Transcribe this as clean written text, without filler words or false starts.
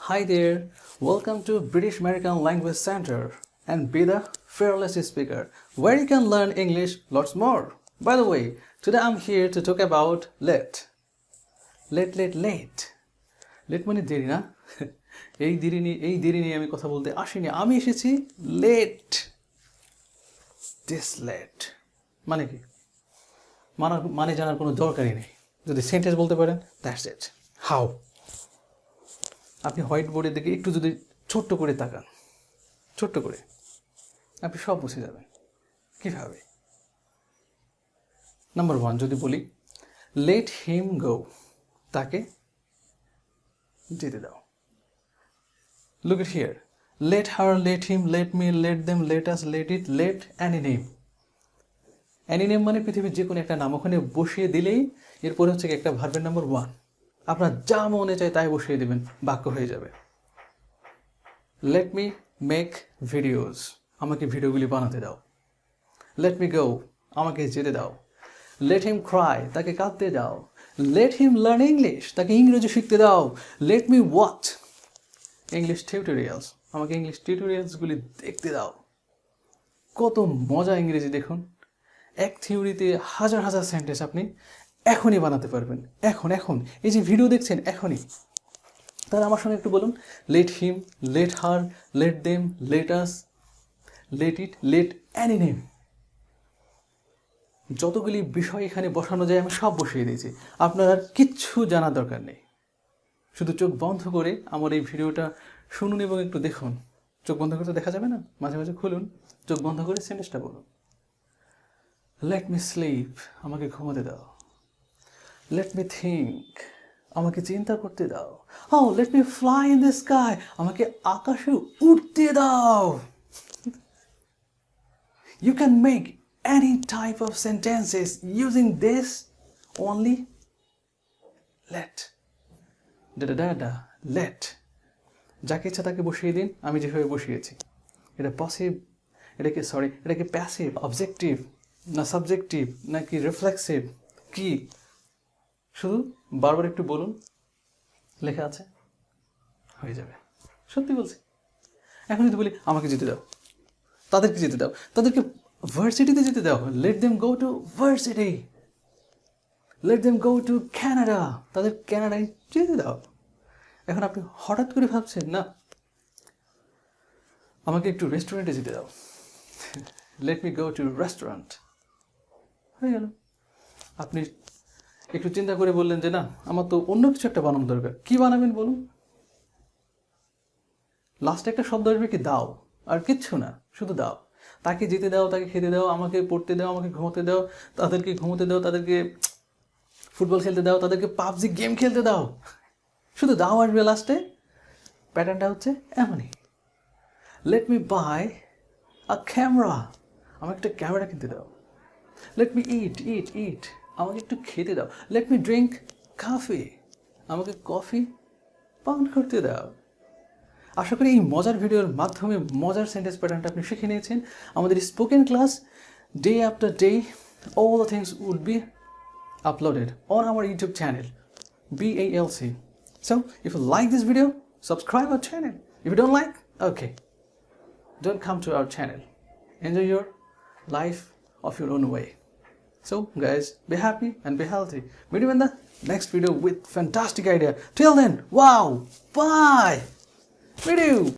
Hi there, welcome to British American Language Center and be the fearless speaker, where you can learn English lots more. By the way, today I'm here to talk about late. Late মানে দেরি না এই দেরি নিয়ে আমি কথা বলতে আসিনি, আমি এসেছি লেট। This late মানে কি, মানে জানার কোনো দরকারই নেই, যদি সেন্টেন্স বলতে পারেন দ্যাটস ইট। হাউ, আপনি হোয়াইট বোর্ডের দিকে একটু যদি ছোট্ট করে তাকান, ছোট্ট করে, আপনি সব বুঝে যাবেন কীভাবে। নাম্বার 1 যদি বলি লেট হিম গো, তাকে যেতে দাও। Look it here, let her, let him, let me, let them, let us, let it, let any name. Any name মানে পৃথিবীর যে কোনো একটা নাম ওখানে বসিয়ে দিলেই এরপরে হচ্ছে একটা ভার্বের নাম্বার 1। আপনার যা মনে চায় তাই বসিয়ে দেবেন, বাক্য হয়ে যাবে। লেট মি মেক ভিডিওস, আমাকে ভিডিওগুলি বানাতে দাও। লেট মি গো, আমাকে যেতে দাও। লেট হিম ক্রাই, তাকে কাঁদতে দাও। লেট হিম লার্ন ইংলিশ, তাকে ইংরেজি শিখতে দাও। Let me watch English tutorials, আমাকে ইংলিশ টিউটোরিয়ালসগুলি দেখতে দাও। কত মজা ইংরেজি দেখুন, এক থিওরিতে হাজার হাজার সেন্টেন্স আপনি এখনই বানাতে পারবেন। এখন এই যে ভিডিও দেখছেন এখনই। তাহলে আমার সঙ্গে একটু বলুন, let him, let her, let them, let us, let it, let any name. যতগুলি বিষয় এখানে বসানো যায় আমি সব বসিয়ে দিয়েছি, আপনার আর কিচ্ছু জানার দরকার নেই। শুধু চোখ বন্ধ করে আমার এই ভিডিওটা শুনুন এবং একটু দেখুন। চোখ বন্ধ করে তো দেখা যাবে না, মাঝে মাঝে খুলুন, চোখ বন্ধ করে সেন্টেন্সটা বলুন। লেট মি স্লিপ, আমাকে ঘুমাতে দাও। লেট মি থিঙ্ক, আমাকে চিন্তা করতে দাও। Let me fly in the sky, আমাকে আকাশে উড়তে দাও। You can make any type of sentences using this only let. Let. যাকে ইচ্ছা তাকে বসিয়ে দিন, আমি যেভাবে বসিয়েছি। এটা এটাকে প্যাসিভ, অবজেক্টিভ না সাবজেক্টিভ নাকি রিফ্লেক্সিভ, কি শুধু বারবার একটু বলুন, লেখা আছে, হয়ে যাবে। সত্যি বলছি। এখন যদি বলি আমাকে যেতে দাও, তাদেরকে যেতে দাও, তাদেরকে ভার্সিটিতে যেতে দাও। Let them go to varsity. Let them go to Canada, তাদের ক্যানাডায় যেতে দাও। এখন আপনি হঠাৎ করে ভাবছেন না, আমাকে একটু রেস্টুরেন্টে যেতে দাও। Let me go to restaurant, হয়ে গেল। আপনি একটু চিন্তা করে বললেন যে না, আমার তো অন্য কিছু একটা বানানো দরকার। কি বানাবেন বলুন? লাস্টে একটা শব্দ আসবে কি, দাও, আর কিচ্ছু না, শুধু দাও। তাকে যেতে দাও, তাকে খেতে দাও, আমাকে পড়তে দাও, আমাকে ঘুমোতে দাও, তাদেরকে ঘুমোতে দাও, তাদেরকে ফুটবল খেলতে দাও, তাদেরকে পাবজি গেম খেলতে দাও। শুধু দাও আসবে লাস্টে। প্যাটার্নটা হচ্ছে এমনই। Let me buy a camera, আমাকে একটা ক্যামেরা কিনতে দাও। লেট মি ইট, আমাকে একটু খেতে দাও। লেট মি ড্রিঙ্ক কফি, আমাকে কফি পান করতে দাও। আশা করি এই মজার ভিডিওর মাধ্যমে মজার সেন্টেন্স প্যাটার্নটা আপনি শিখে নিয়েছেন। আমাদের spoken class day after day, all the things would be uploaded on our YouTube channel, BALC. So if you like this video, subscribe our channel. If you don't like, okay, don't come to our channel. Enjoy your life of your own way. So guys, be happy and be healthy. Meet you in the next video with fantastic idea. Till then, wow, bye. Meet you.